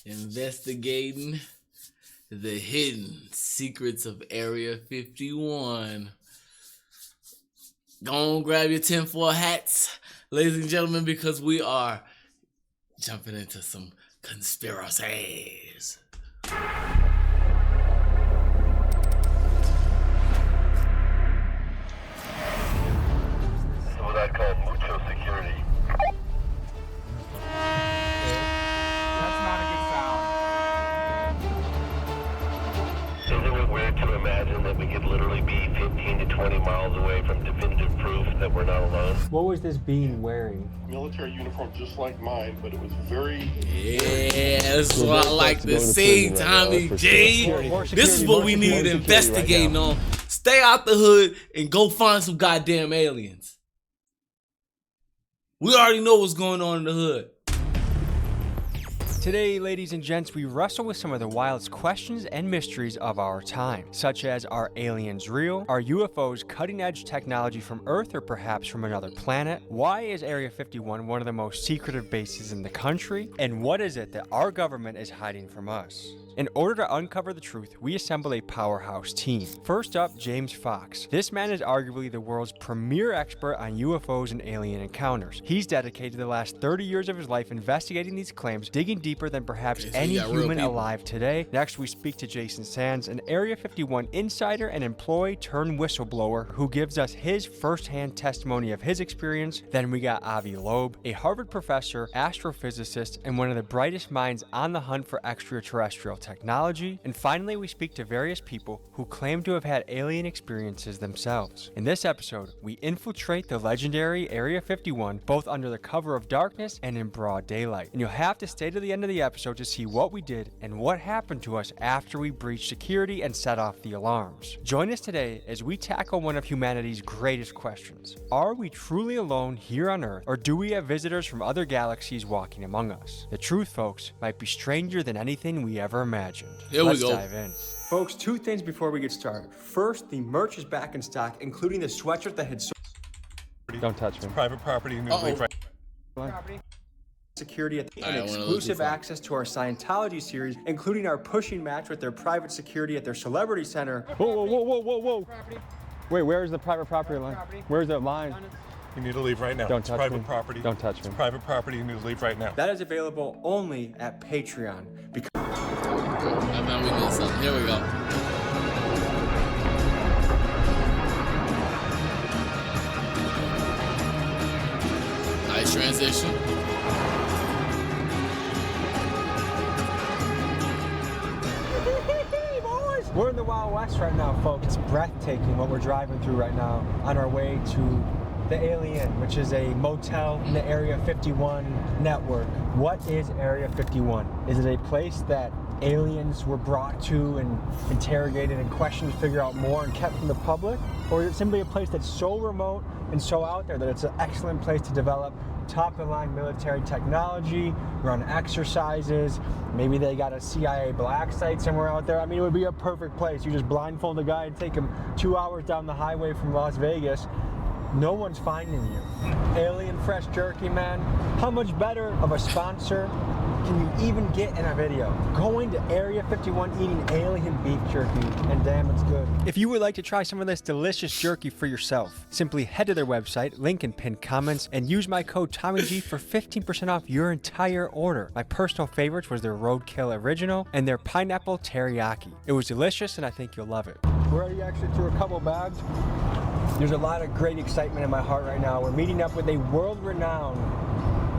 investigating the hidden secrets of Area 51. Go on, grab your tinfoil hats, ladies and gentlemen, because we are jumping into some conspiracies. What I call mucho security. That's not a good sound. Isn't it weird to imagine that we could literally be 15 to 20 miles away from definitive proof that we're not alone? What was this being wearing? Military uniform just like mine, but it was very... Yeah, this is what I like to see, Tommy G. This is what we need to investigate on. Stay out the hood and go find some goddamn aliens. We already know what's going on in the hood. Today, ladies and gents, we wrestle with some of the wildest questions and mysteries of our time, such as, are aliens real? Are UFOs cutting-edge technology from Earth or perhaps from another planet? Why is Area 51 one of the most secretive bases in the country? And what is it that our government is hiding from us? In order to uncover the truth, we assembled a powerhouse team. First up, James Fox. This man is arguably the world's premier expert on UFOs and alien encounters. He's dedicated the last 30 years of his life investigating these claims, digging deeper than perhaps any human alive today. Next, we speak to Jason Sands, an Area 51 insider and employee turned whistleblower who gives us his first-hand testimony of his experience. Then we got Avi Loeb, a Harvard professor, astrophysicist, and one of the brightest minds on the hunt for extraterrestrial technology. And finally, we speak to various people who claim to have had alien experiences themselves. In this episode, we infiltrate the legendary Area 51, both under the cover of darkness and in broad daylight. And you'll have to stay to the end of the episode to see what we did and what happened to us after we breached security and set off the alarms. Join us today as we tackle one of humanity's greatest questions. Are we truly alone here on Earth, or do we have visitors from other galaxies walking among us? The truth, folks, might be stranger than anything we ever imagined. Let's dive in. Folks, two things before we get started. First, the merch is back in stock, including the sweatshirt that had Don't touch me. Private property in New Leaf, right? Security and exclusive access to our Scientology series, including our pushing match with their private security at their celebrity center. Whoa. Wait, where's the private property line? Where's the line? You need to leave right now. Don't touch private me. property. Don't touch me. It's private property. You need to leave right now. That is available only at Patreon. I thought we did something. Here we go. Nice transition. We're in the Wild West right now, folks. It's breathtaking what we're driving through right now on our way to the Alien, which is a motel in the Area 51 network. What is Area 51? Is it a place that aliens were brought to and interrogated and questioned to figure out more and kept from the public? Or is it simply a place that's so remote and so out there that it's an excellent place to develop top-of-the-line military technology, run exercises? Maybe they got a CIA black site somewhere out there. I mean, it would be a perfect place. You just blindfold a guy and take him 2 hours down the highway from Las Vegas. No one's finding you. Alien Fresh Jerky, man. How much better of a sponsor can you even get in a video? Going to Area 51 eating alien beef jerky, and damn, it's good. If you would like to try some of this delicious jerky for yourself, simply head to their website, link in pinned comments, and use my code TommyG for 15% off your entire order. My personal favorites was their Roadkill Original and their Pineapple Teriyaki. It was delicious, and I think you'll love it. We're already actually through a couple bags. There's a lot of great excitement in my heart right now. We're meeting up with a world-renowned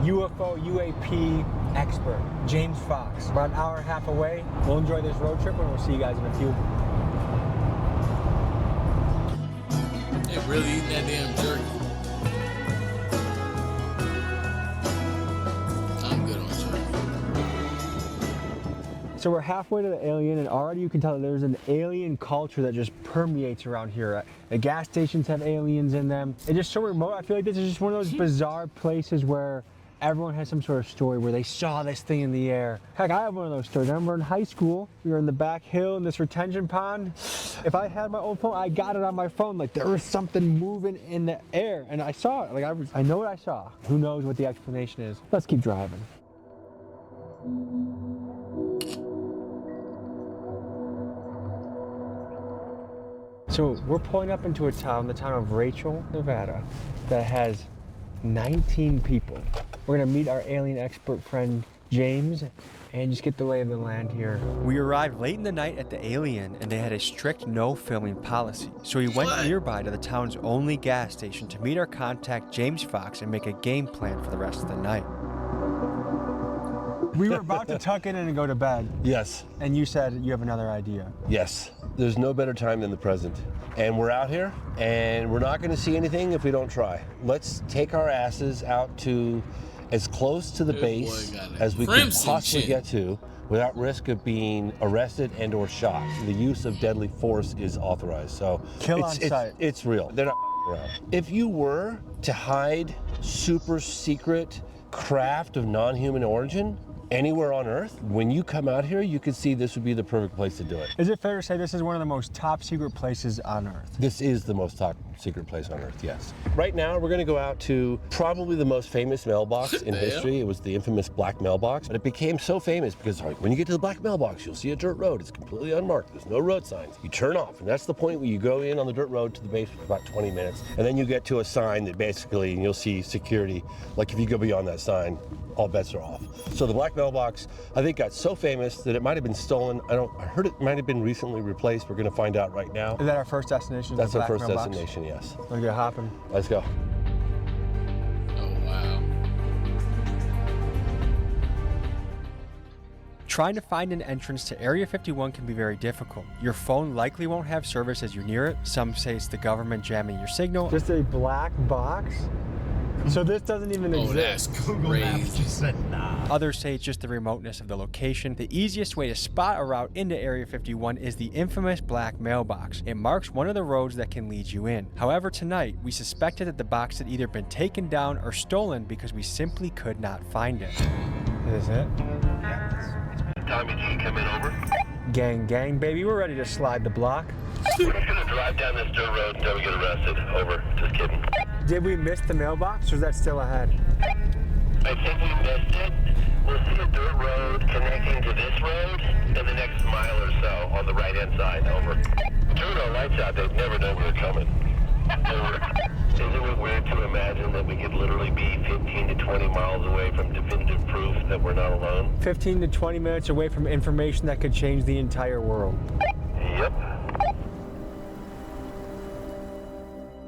UFO, UAP expert, James Fox. About an hour and a half away. We'll enjoy this road trip, and we'll see you guys in a few. They really eating that damn jerky. I'm good on jerky. So we're halfway to the Alien, and already you can tell that there's an alien culture that just permeates around here. The gas stations have aliens in them. It's just so remote. I feel like this is just one of those bizarre places where everyone has some sort of story where they saw this thing in the air. Heck, I have one of those stories. I remember in high school, we were in the back hill in this retention pond. If I had my old phone, I got it on my phone. Like, there was something moving in the air, and I saw it. Like, I know what I saw. Who knows what the explanation is? Let's keep driving. So we're pulling up into a town, the town of Rachel, Nevada, that has 19 people. We're gonna meet our alien expert friend, James, and just get the lay of the land here. We arrived late in the night at the Alien, and they had a strict no filming policy. So we went nearby to the town's only gas station to meet our contact, James Fox, and make a game plan for the rest of the night. We were about to tuck in and go to bed, Yes, and you said you have another idea. yes. There's no better time than the present. And we're out here, and we're not going to see anything if we don't try. Let's take our asses out to as close to the base as we can possibly get to without risk of being arrested and or shot. The use of deadly force is authorized, so Kill on sight. It's real. They're not around. If you were to hide super secret craft of non-human origin anywhere on Earth, when you come out here, you could see this would be the perfect place to do it. Is it fair to say this is one of the most top secret places on Earth? This is the most top secret place on Earth, yes. Right now, we're gonna go out to probably the most famous mailbox in history. It was the infamous black mailbox, but it became so famous because when you get to the black mailbox, you'll see a dirt road. It's completely unmarked. There's no road signs. You turn off, and that's the point where you go in on the dirt road to the base for about 20 minutes, and then you get to a sign that basically, and you'll see security. Like if you go beyond that sign, all bets are off. So the black mailbox, I think, got so famous that it might have been stolen. I heard it might have been recently replaced. We're gonna find out right now. Is that our first destination? That's the our black first mailbox? destination, yes. Let's get hopping. Let's go. Oh, wow. Trying to find an entrance to Area 51 can be very difficult. Your phone likely won't have service as you're near it. Some say it's the government jamming your signal. Just a black box? So this doesn't even exist. That's crazy. Others say it's just the remoteness of the location. The easiest way to spot a route into Area 51 is the infamous black mailbox. It marks one of the roads that can lead you in. However, tonight, we suspected that the box had either been taken down or stolen because we simply could not find it. Is it? Tommy G, come in, over. Gang, gang, baby, we're ready to slide the block. We're just gonna drive down this dirt road until we get arrested. Over. Just kidding. Did we miss the mailbox, or is that still ahead? I think we missed it. We'll see a dirt road connecting to this road in the next mile or so on the right-hand side. Over. Turn our lights out. They'd never know we were coming. Over. Isn't it weird to imagine that we could literally be 15 to 20 miles away from definitive proof that we're not alone? 15 to 20 minutes away from information that could change the entire world. Yep.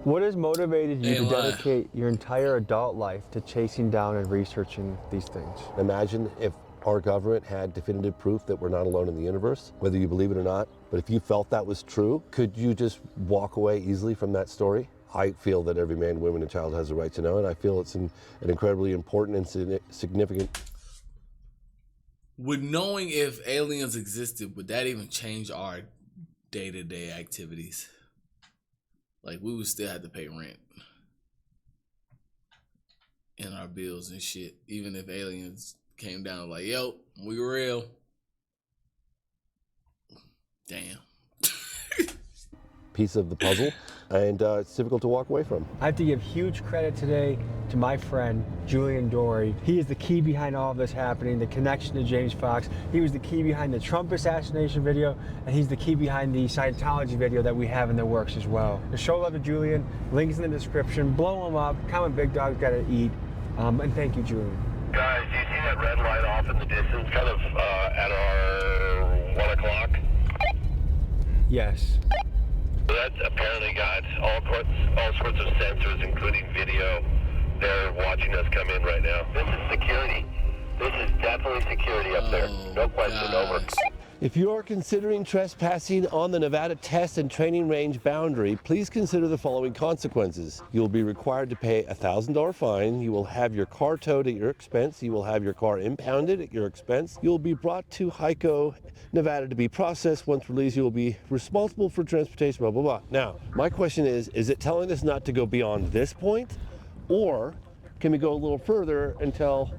What has motivated you to dedicate your entire adult life to chasing down and researching these things? Imagine if our government had definitive proof that we're not alone in the universe, whether you believe it or not. But if you felt that was true, could you just walk away easily from that story? I feel that every man, woman, and child has a right to know, and I feel it's an incredibly important and significant. Would knowing if aliens existed, would that even change our day-to-day activities? Like, we would still have to pay rent and our bills and shit, even if aliens came down like, yo, we real. Damn. Piece of the puzzle, and it's difficult to walk away from. I have to give huge credit today to my friend, Julian Dory. He is the key behind all of this happening, the connection to James Fox. He was the key behind the Trump assassination video, and he's the key behind the Scientology video that we have in the works as well. To show love to Julian, links in the description, blow him up, comment Big Dog's Gotta Eat, and thank you, Julian. Guys, do you see that red light off in the distance, kind of at our 1 o'clock? Yes. That's apparently got all sorts of sensors, including video. They're watching us come in right now. This is security. This is definitely security up there. No question, over. If you are considering trespassing on the Nevada Test and Training Range boundary, please consider the following consequences. You will be required to pay a $1,000 fine. You will have your car towed at your expense. You will have your car impounded at your expense. You will be brought to HICO, Nevada to be processed. Once released, you will be responsible for transportation, blah, blah, blah. Now, my question is it telling us not to go beyond this point? Or can we go a little further until,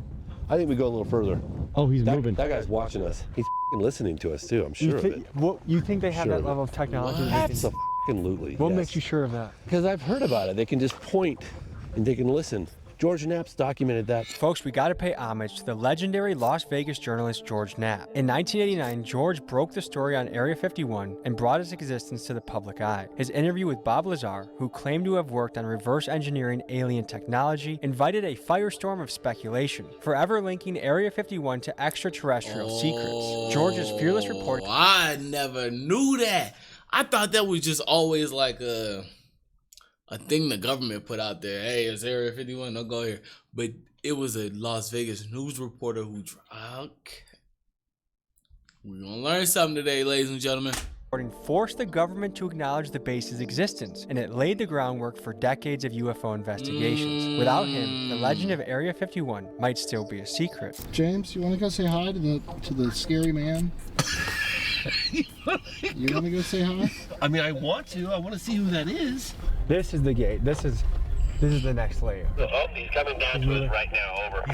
I think we go a little further. Oh, he's moving. That guy's watching us. He's listening to us too, I'm sure of it. You think they have that level of technology? Absolutely. What makes you sure of that? Because I've heard about it. They can just point and they can listen. George Knapp's documented that. Folks, we gotta pay homage to the legendary Las Vegas journalist George Knapp. In 1989, George broke the story on Area 51 and brought its existence to the public eye. His interview with Bob Lazar, who claimed to have worked on reverse engineering alien technology, invited a firestorm of speculation, forever linking Area 51 to extraterrestrial secrets. George's fearless report. I never knew that. I thought that was just always like a thing the government put out there. Hey, it's Area 51, don't go here. But it was a Las Vegas news reporter who okay. We're gonna learn something today, ladies and gentlemen. Forced the government to acknowledge the base's existence, and it laid the groundwork for decades of UFO investigations. Without him, the legend of Area 51 might still be a secret. James, you want to go say hi to the scary man? You want to go say hi? I mean, I want to see who that is. This is the gate. This is the next layer. Oh, he's coming down to us right now, over.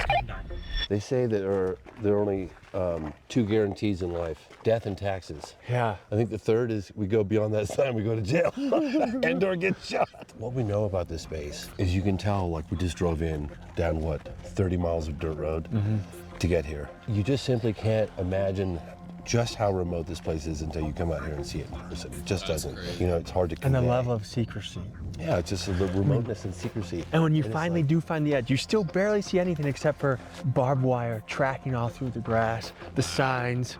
They say that there are only two guarantees in life: death and taxes. Yeah. I think the third is we go beyond that sign, we go to jail and or get shot. What we know about this base is you can tell, like we just drove in down 30 miles of dirt road to get here. You just simply can't imagine just how remote this place is until you come out here and see it in person. It just doesn't. You know, it's hard to convey. And the level of secrecy. Yeah, it's just the remoteness and secrecy. And when you finally do find the edge, you still barely see anything except for barbed wire tracking all through the grass, the signs,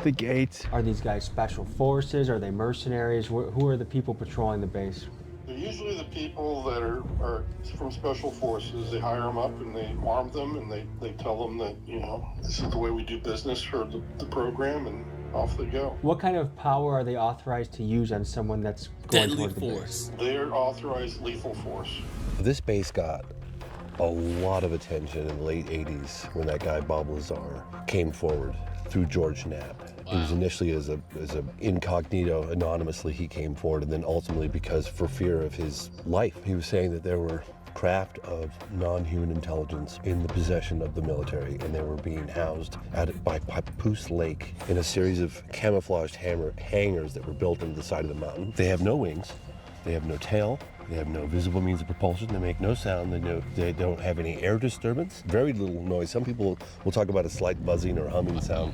the gates. Are these guys special forces? Are they mercenaries? Who are the people patrolling the base? They're usually the people that are from special forces. They hire them up and they arm them and they tell them that, you know, this is the way we do business for the program, and off they go. What kind of power are they authorized to use on someone that's going Deadly toward the force. They're authorized lethal force. This base got a lot of attention in the late 80s when that guy Bob Lazar came forward through George Knapp. It was initially as a incognito, anonymously he came forward, and then ultimately because for fear of his life. He was saying that there were craft of non-human intelligence in the possession of the military, and they were being housed by Papoose Lake in a series of camouflaged hangars that were built into the side of the mountain. They have no wings, they have no tail, they have no visible means of propulsion, they make no sound, they don't have any air disturbance, very little noise. Some people will talk about a slight buzzing or humming sound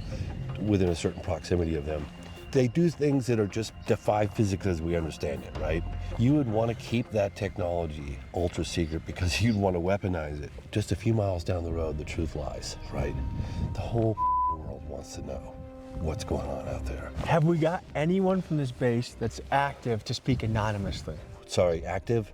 within a certain proximity of them. They do things that are just defy physics as we understand it, right? You would want to keep that technology ultra secret because you'd want to weaponize it. Just a few miles down the road, the truth lies, right? The whole world wants to know what's going on out there. Have we got anyone from this base that's active to speak anonymously? Sorry, active?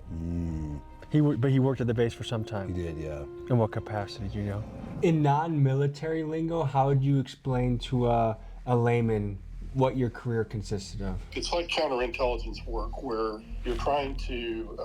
But he worked at the base for some time. He did, yeah. In what capacity, do you know? In non-military lingo, how would you explain to a layman what your career consisted of? It's like counterintelligence work where you're trying to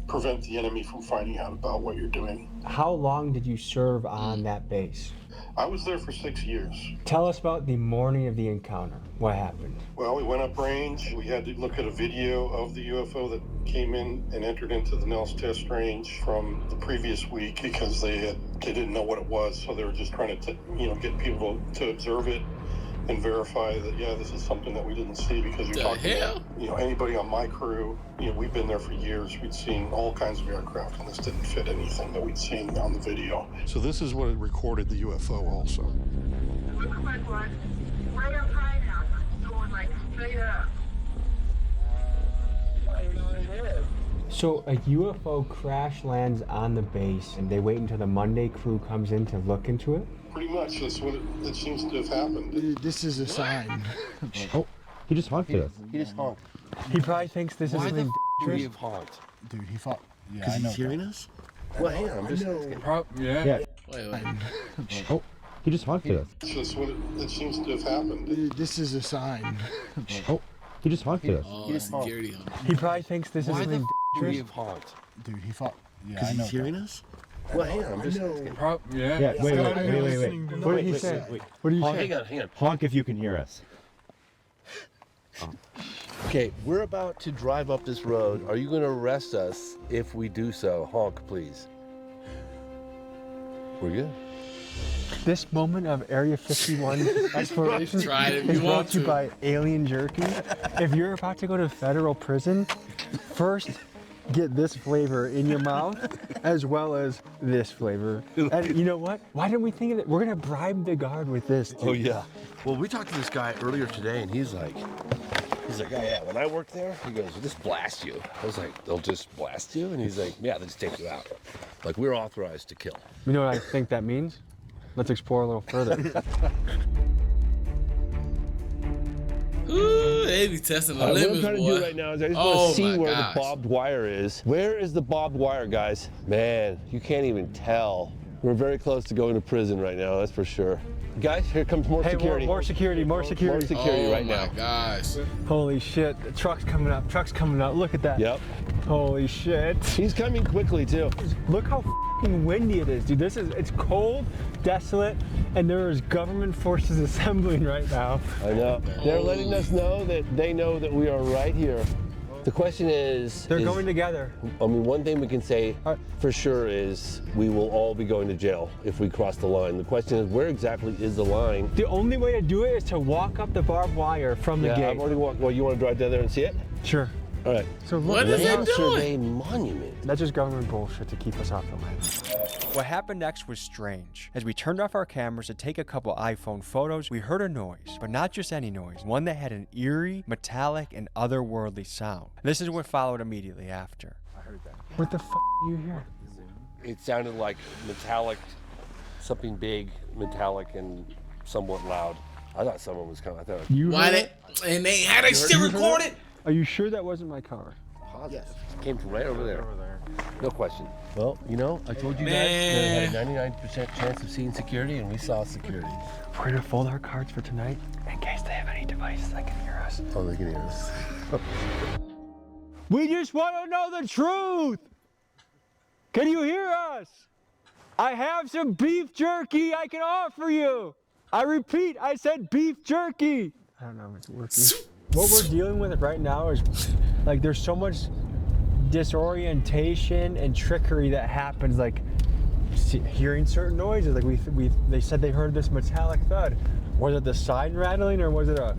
prevent the enemy from finding out about what you're doing. How long did you serve on that base? I was there for 6 years. Tell us about the morning of the encounter. What happened? Well, we went up range. We had to look at a video of the UFO that came in and entered into the Nels test range from the previous week because they didn't know what it was, so they were just trying to get people to observe it and verify that, yeah, this is something that we didn't see, because you're talking about, anybody on my crew, we've been there for years. We'd seen all kinds of aircraft, and this didn't fit anything that we'd seen on the video. So this is what it recorded the UFO also. Looks like one right up high now, going like straight up. So a UFO crash lands on the base, and they wait until the Monday crew comes in to look into it? Pretty much, that's what it seems to have happened. This is a sign. Oh, he just honked at us. He just honked. He probably thinks this is something He honked. Dude, he fought. Yeah, Because I know. he's hearing us? Well, hang on, I'm just asking. Yeah. Wait. Oh, he just honked at us. That's what it seems to have happened. This is a sign. Oh, he just honked at us. Oh, security. He probably thinks this is something He honked. Dude, he fought. Yeah, Because I know. he's hearing us? Well, hang on, I'm just asking. Yeah. Wait. What did he say? What did you say? Hang on. Honk if you can hear us. Okay, we're about to drive up this road. Are you going to arrest us if we do so? Honk, please. We're good. This moment of Area 51 exploration Try it if is you brought want to you to. by Alien Jerky. If you're about to go to federal prison, first get this flavor in your mouth as well as this flavor. And you know what? Why didn't we think of it? We're gonna bribe the guard with this. Dude. Oh yeah. Well, we talked to this guy earlier today, and he's like, oh yeah, when I worked there, he goes, "We'll just blast you." I was like, "They'll just blast you?" And he's like, "Yeah, they'll just take you out. Like, we're authorized to kill." You know what I think that means? Let's explore a little further. Ooh, they be testing the What I'm limits, trying to boy. do right now is I just want to see my where gosh. the barbed wire is. Where is the barbed wire, guys? Man, you can't even tell. We're very close to going to prison right now, that's for sure. Guys, here comes more Hey, security. more security, more security. More security right Oh now. my gosh. Holy shit, the truck's coming up, look at that. Yep. Holy shit. He's coming quickly too. Look how f***ing windy it is, dude. It's cold, desolate, and there is government forces assembling right now. I know. They're letting us know that they know that we are right here. The question is... They're going together. I mean, one thing we can say for sure is we will all be going to jail if we cross the line. The question is, where exactly is the line? The only way to do it is to walk up the barbed wire from the Yeah, gate. I've already walked. Well, you want to drive down there and see it? Sure. All right. So look, What is it Land doing? Survey Monument. that's just government bullshit to keep us off the land. What happened next was strange. As we turned off our cameras to take a couple iPhone photos, we heard a noise, but not just any noise, one that had an eerie, metallic, and otherworldly sound. This is what followed immediately after. I heard that. What the f*** are you hear? It sounded like metallic, something big, metallic, and somewhat loud. I thought someone was coming. I thought it was You Why heard they it? and they had that shit recorded? Are you sure that wasn't my car? positive. It came from right over there. No question. Well, you know, I told you guys Man. that I had a 99% chance of seeing security, and we saw security. We're gonna fold our cards for tonight in case they have any devices that can hear us. Oh, they can hear us. We just want to know the truth. Can you hear us? I have some beef jerky I can offer you. I repeat, I said beef jerky. I don't know if it's working. What we're dealing with right now is like there's so much disorientation and trickery that happens, like hearing certain noises. Like they said they heard this metallic thud. Was it the sign rattling or was it a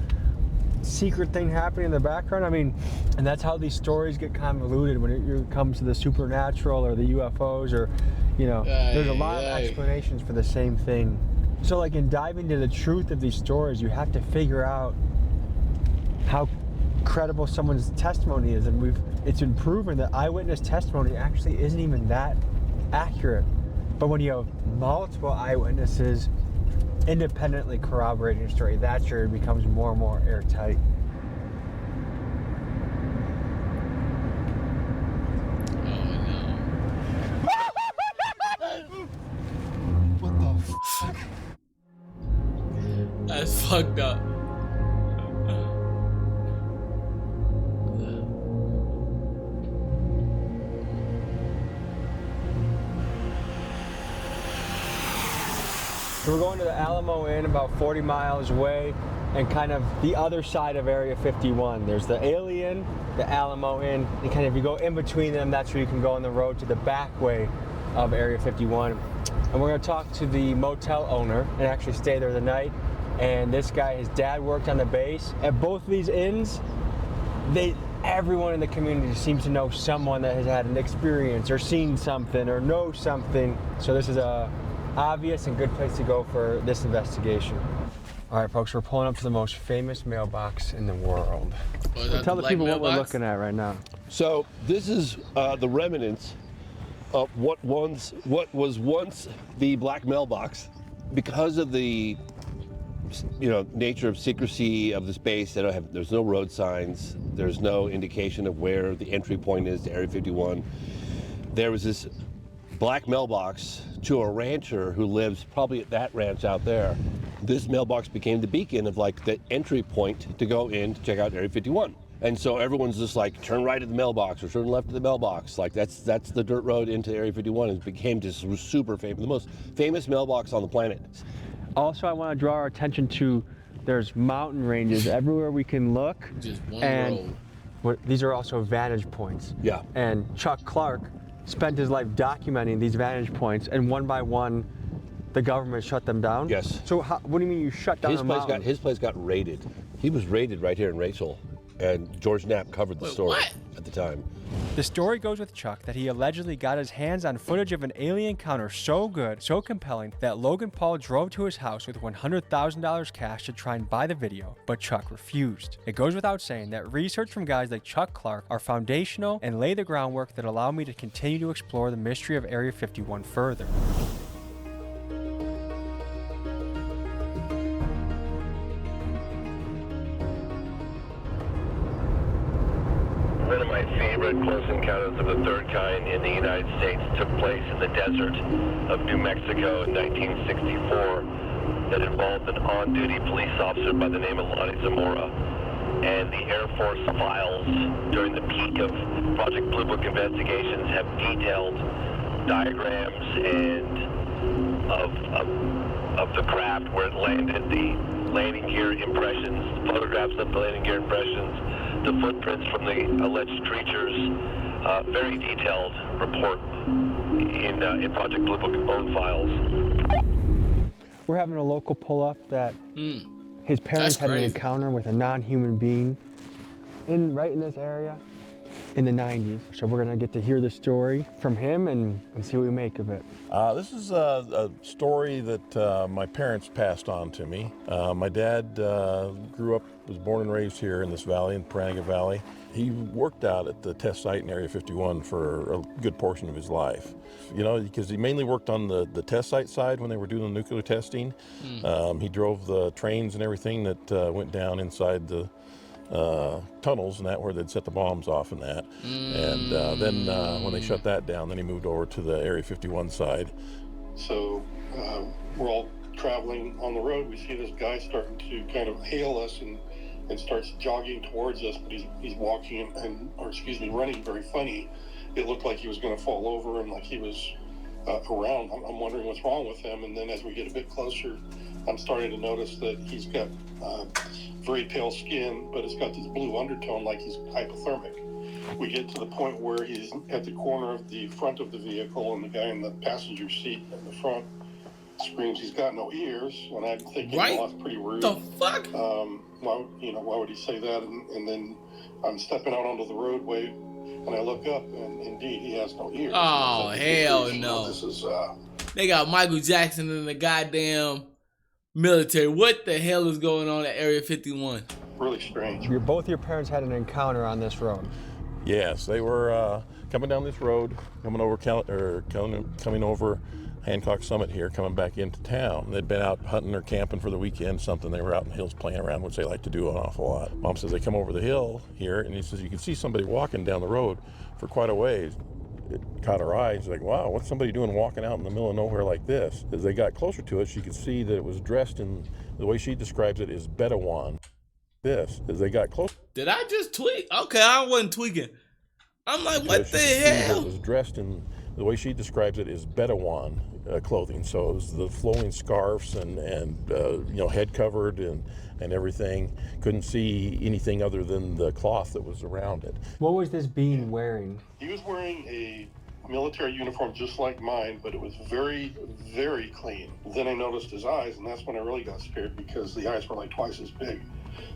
secret thing happening in the background? I mean, and that's how these stories get convoluted when it comes to the supernatural or the UFOs, or you know, there's a lot of explanations for the same thing. So like in diving into the truth of these stories, you have to figure out how credible someone's testimony is, and it's been proven that eyewitness testimony actually isn't even that accurate. But when you have multiple eyewitnesses independently corroborating a story, that's where it becomes more and more airtight. What the fuck? That's fucked up. So we're going to the Alamo Inn, about 40 miles away, and kind of the other side of Area 51. There's the Alien, the Alamo Inn, and kind of you go in between them, that's where you can go on the road to the back way of Area 51. And we're going to talk to the motel owner and actually stay there the night. And this guy, his dad worked on the base. At both of these inns, everyone in the community seems to know someone that has had an experience or seen something or knows something. So this is a obvious and good place to go for this investigation. All right, folks, we're pulling up to the most famous mailbox in the world. Oh, is that Tell the black people what we're mailbox? looking at right now. So this is the remnants of what was once the black mailbox. Because of the nature of secrecy of the space, there's no road signs, there's no indication of where the entry point is to Area 51. There was this black mailbox to a rancher who lives probably at that ranch out there. This mailbox became the beacon of like the entry point to go in to check out Area 51. And so everyone's just like, turn right at the mailbox or turn left at the mailbox. Like that's the dirt road into Area 51. It became just super famous, the most famous mailbox on the planet. Also, I want to draw our attention to there's mountain ranges everywhere we can look. Just one and road. These are also vantage points. Yeah. And Chuck Clark spent his life documenting these vantage points, and one by one, the government shut them down. Yes. So what do you mean you shut down a mountain? His place got raided. He was raided right here in Rachel, And George Knapp covered the story what? at the time. The story goes with Chuck that he allegedly got his hands on footage of an alien encounter so good, so compelling, that Logan Paul drove to his house with $100,000 cash to try and buy the video, but Chuck refused. It goes without saying that research from guys like Chuck Clark are foundational and lay the groundwork that allow me to continue to explore the mystery of Area 51 further. One of my favorite close encounters of the third kind in the United States took place in the desert of New Mexico in 1964 that involved an on-duty police officer by the name of Lonnie Zamora. And the Air Force files during the peak of Project Blue Book investigations have detailed diagrams and of the craft where it landed, the landing gear impressions, photographs of the landing gear impressions, the footprints from the alleged creatures, very detailed report in Project Blue Book own files. We're having a local pull up that his parents had an encounter with a non-human being right in this area in the 90s. So we're gonna get to hear the story from him and see what we make of it. This is a story that my parents passed on to me. My dad was born and raised here in this valley, in Paranega Valley. He worked out at the test site in Area 51 for a good portion of his life. You know, because he mainly worked on the test site side when they were doing the nuclear testing. He drove the trains and everything that went down inside the tunnels and that where they'd set the bombs off and that. And then when they shut that down, then he moved over to the Area 51 side. So we're all traveling on the road. We see this guy starting to kind of hail us and starts jogging towards us, but he's walking running very funny. It looked like he was going to fall over and like he was around. I'm wondering what's wrong with him. And then as we get a bit closer, I'm starting to notice that he's got very pale skin, but it's got this blue undertone like he's hypothermic. We get to the point where he's at the corner of the front of the vehicle, and the guy in the passenger seat in the front screams he's got no ears, and I'm thinking, well, that's pretty rude. The fuck? Why would he say that? And then I'm stepping out onto the roadway, and I look up, and indeed, he has no ears. Oh, hell no. This is, They got Michael Jackson in the goddamn military. What the hell is going on at Area 51? Really strange. Both your parents had an encounter on this road. Yes, they were coming down this road, coming over Hancock Summit here, coming back into town. They'd been out hunting or camping for the weekend, something. They were out in the hills playing around, which they like to do an awful lot. Mom says they come over the hill here, and he says you can see somebody walking down the road for quite a ways. It caught her eye. She's like, wow, what's somebody doing walking out in the middle of nowhere like this? As they got closer to it, she could see that it was dressed in, the way she describes it, is Bedawan. As they got close. Did I just tweak? Okay, I wasn't tweaking. I'm like, what the hell? It was dressed in, the way she describes it, is Bedawan clothing. So it was the flowing scarves and head covered and everything. Couldn't see anything other than the cloth that was around it. What was this being wearing? He was wearing a military uniform just like mine, but it was very, very clean. Then I noticed his eyes, and that's when I really got scared because the eyes were like twice as big.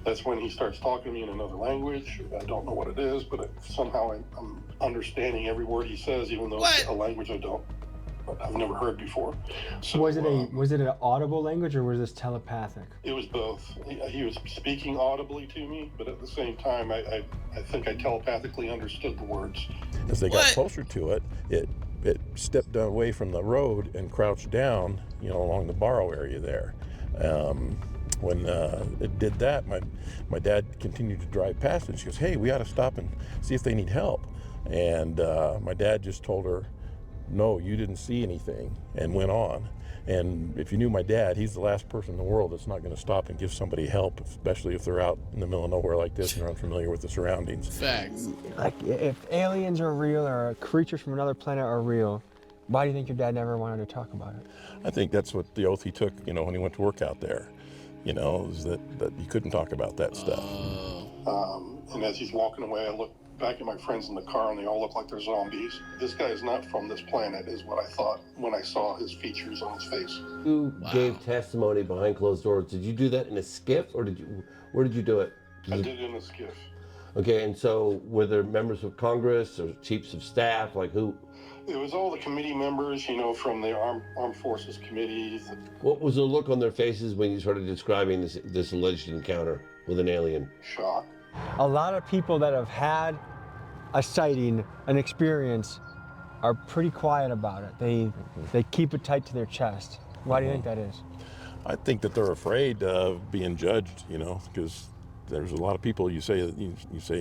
That's when he starts talking to me in another language. I don't know what it is, but somehow I'm understanding every word he says, even though it's a language I've never heard before. So was it an audible language or was this telepathic? It was both. He was speaking audibly to me, but at the same time, I think I telepathically understood the words. As they got closer to it, it stepped away from the road and crouched down, along the borrow area there. When it did that, my dad continued to drive past it. She goes, hey, we ought to stop and see if they need help. And my dad just told her, no, you didn't see anything, and went on. And if you knew my dad, he's the last person in the world that's not going to stop and give somebody help, especially if they're out in the middle of nowhere like this and they're unfamiliar with the surroundings. Facts. Like, if aliens are real or creatures from another planet are real, why do you think your dad never wanted to talk about it? I think that's what the oath he took, when he went to work out there, is that he couldn't talk about that stuff. And as he's walking away, I look back at my friends in the car, and they all look like they're zombies. This guy is not from this planet, is what I thought when I saw his features on his face. You gave testimony behind closed doors. Did you do that in a skiff, or where did you do it? I did it in a skiff. Okay, and so were there members of Congress or chiefs of staff, like who? It was all the committee members, you know, from the Armed Forces committees. What was the look on their faces when you started describing this alleged encounter with an alien? Shock. A lot of people that have had a sighting, an experience, are pretty quiet about it. They keep it tight to their chest. Why do you think that is? I think that they're afraid of being judged, you know, because there's a lot of people you say,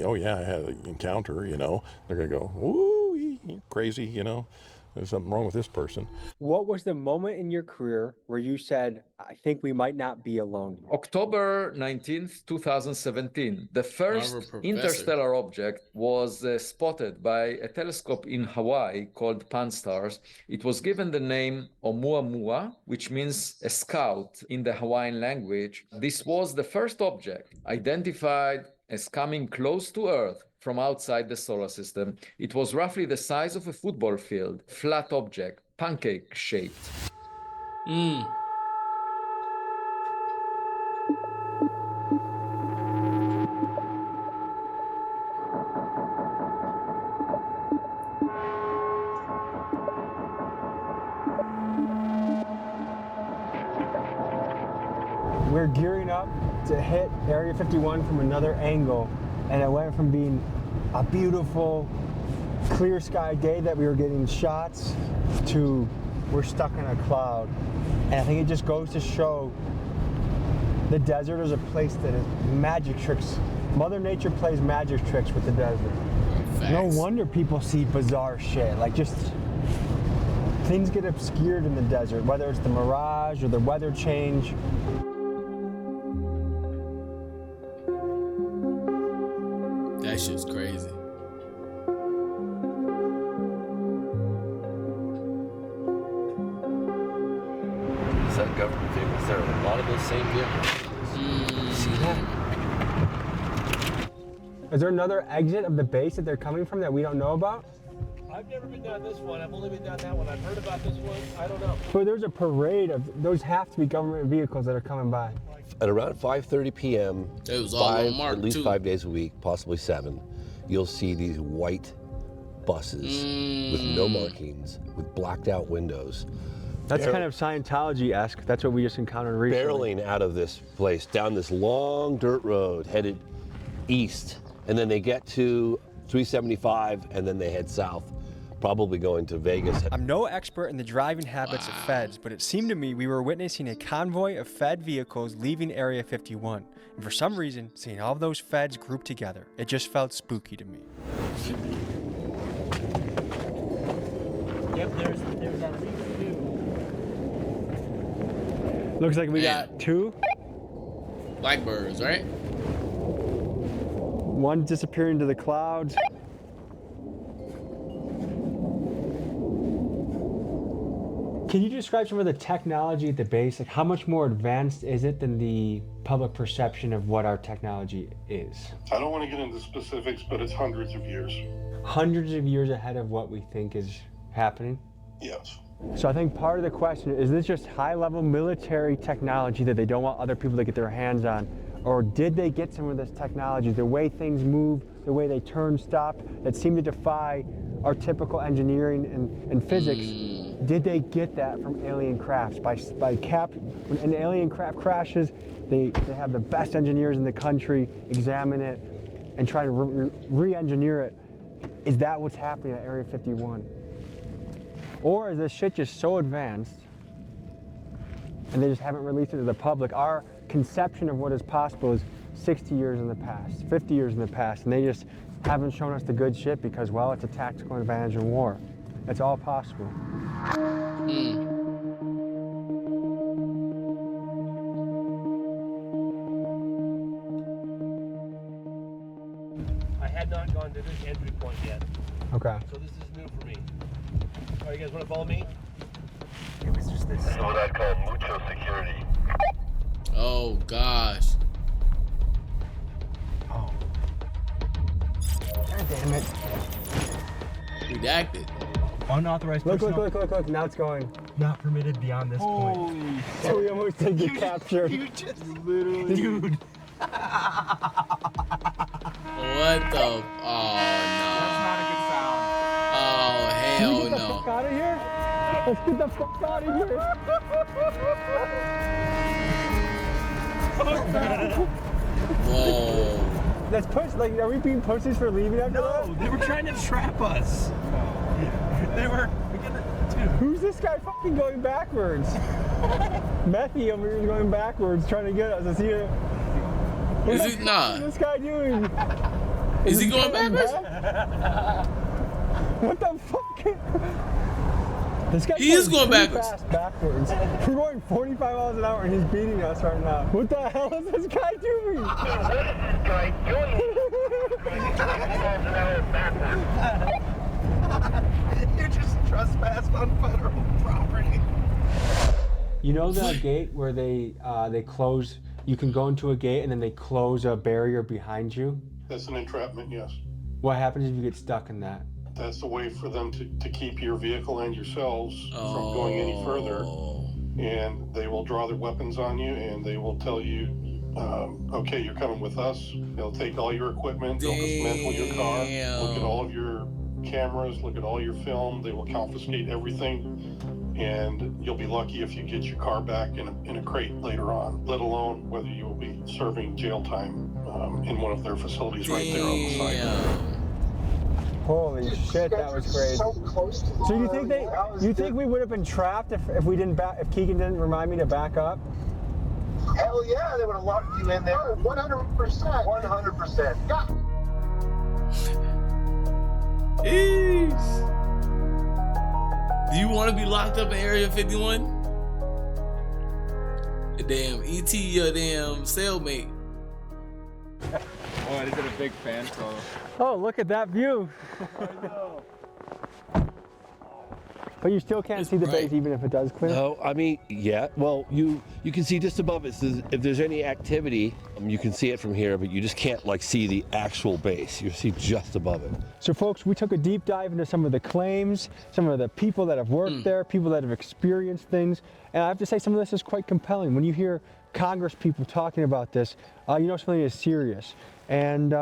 oh yeah, I had an encounter, you know, they're gonna go, ooh, you crazy, you know, there's something wrong with this person. What was the moment in your career where you said, I think we might not be alone? October 19th, 2017. The first interstellar object was spotted by a telescope in Hawaii called Pan-STARRS. It was given the name Oumuamua, which means a scout in the Hawaiian language. This was the first object identified as coming close to Earth from outside the solar system. It was roughly the size of a football field, flat object, pancake-shaped. We're gearing up to hit Area 51 from another angle, and it went from being a beautiful, clear sky day that we were getting shots to we're stuck in a cloud. And I think it just goes to show the desert is a place that is magic tricks. Mother Nature plays magic tricks with the desert. Facts. No wonder people see bizarre shit. Like, just things get obscured in the desert, whether it's the mirage or the weather change. That shit's crazy. Is that government vehicles? There are a lot of those same vehicles. See that? Is there another exit of the base that they're coming from that we don't know about? I've never been down this one. I've only been down that one. I've heard about this one. I don't know. But there's a parade of, those have to be government vehicles that are coming by. At around 5:30 p.m., It was all on mark, at least too. 5 days a week, possibly 7, you'll see these white buses with no markings, with blacked out windows. That's kind of Scientology-esque. That's what we just encountered recently. Barreling out of this place, down this long dirt road, headed east. And then they get to 375, and then they head south, probably going to Vegas. I'm no expert in the driving habits of feds, but it seemed to me we were witnessing a convoy of Fed vehicles leaving Area 51. And for some reason, seeing all of those feds grouped together, it just felt spooky to me. Yep, there's at least 2. Looks like we got 2. Blackbirds, right? One disappearing into the clouds. Can you describe some of the technology at the base? Like, how much more advanced is it than the public perception of what our technology is? I don't want to get into specifics, but it's hundreds of years. Hundreds of years ahead of what we think is happening? Yes. So I think part of the question is this just high-level military technology that they don't want other people to get their hands on? Or did they get some of this technology, the way things move, the way they turn, stop, that seem to defy our typical engineering and physics? Did they get that from alien crafts? When an alien craft crashes, they have the best engineers in the country examine it and try to re-engineer it. Is that what's happening at Area 51? Or is this shit just so advanced and they just haven't released it to the public? Our conception of what is possible is 60 years in the past, 50 years in the past, and they just haven't shown us the good shit because, well, it's a tactical advantage in war. It's all possible. I had not gone to this entry point yet. Okay. So this is new for me. All right, you guys want to follow me? It was just this. This is what I call mucho security. Oh gosh. Oh. God damn it. Redacted. Unauthorized Look, personnel. look. Now it's going. Not permitted beyond this point. So we almost did get captured. You just literally. Dude. What? What the? Oh That's not a good sound. no. Oh hell Get the no. fuck out of here. Let's get the fuck out of here. Whoa. That's push. Like, are we being pussies for leaving after that? They were trying to trap us. They were. Who's this guy fucking going backwards? Methy over here is going backwards, trying to get us. Is he? Is he What's this guy doing? Is he going backwards? What the fuck? This guy He is going backwards. Backwards. We're going 45 miles an hour and he's beating us right now. What the hell is this guy doing? What is this guy doing? 20 miles an hour backwards. You just trespassed on federal property. You know that gate where they close? You can go into a gate and then they close a barrier behind you. That's an entrapment, yes. What happens if you get stuck in that? That's a way for them to keep your vehicle and yourselves from going any further. And they will draw their weapons on you and they will tell you, okay, you're coming with us. They'll take all your equipment, they'll dismantle your car, look at all of your cameras, look at all your film. They will confiscate everything. And you'll be lucky if you get your car back in a crate later on, let alone whether you will be serving jail time in one of their facilities right there on the side. Holy shit, that was great. So close to the So you think we would have been trapped if Keegan didn't remind me to back up? Hell yeah, they would have locked you in there. 100%. 100%. Yeah. Do you want to be locked up in Area 51? Damn, ET, your damn cellmate. Boy, this is a big fan, so. Oh, look at that view. But you still can't see the base even if it does clear? No, I mean, yeah. Well, you can see just above it. So if there's any activity, you can see it from here, but you just can't like see the actual base. You see just above it. So folks, we took a deep dive into some of the claims, some of the people that have worked there, people that have experienced things. And I have to say some of this is quite compelling. When you hear Congress people talking about this, you know something is serious. And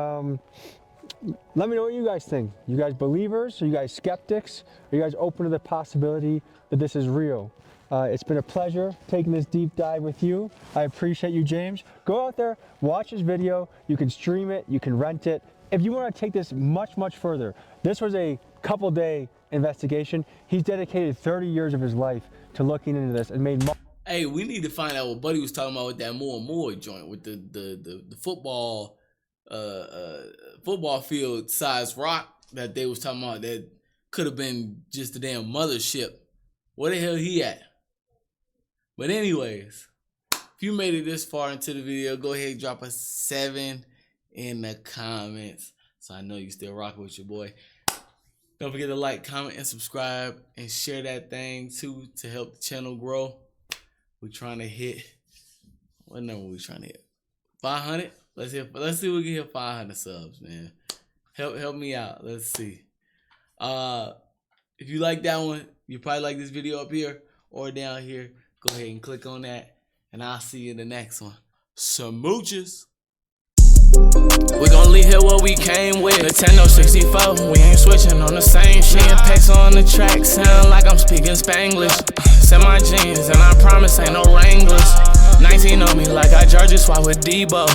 let me know what you guys think. You guys believers? Are you guys skeptics? Are you guys open to the possibility that this is real? It's been a pleasure taking this deep dive with you. I appreciate you, James. Go out there, watch this video. You can stream it, you can rent it. If you want to take this much, much further, this was a couple-day investigation. He's dedicated 30 years of his life to looking into this and made. Hey, we need to find out what Buddy was talking about with that more and more joint with the football. Football field size rock that they was talking about that could have been just a damn mothership. Where the hell he at? But anyways, if you made it this far into the video, go ahead and drop a 7 in the comments so I know you still rocking with your boy. Don't forget to like, comment, and subscribe and share that thing too to help the channel grow. We're trying to hit, what number we trying to hit? 500? Let's see if we can hit 500 subs, man. Help me out. Let's see. If you like that one, you probably like this video up here or down here. Go ahead and click on that, and I'll see you in the next one. Smooches. We gon' leave here what we came with. Nintendo 64. We ain't switching on the same shit. Impacts on the track, sound like I'm speaking Spanglish. Send my jeans, and I promise ain't no Wranglers. 19 on me like I Georgia swap with Debo.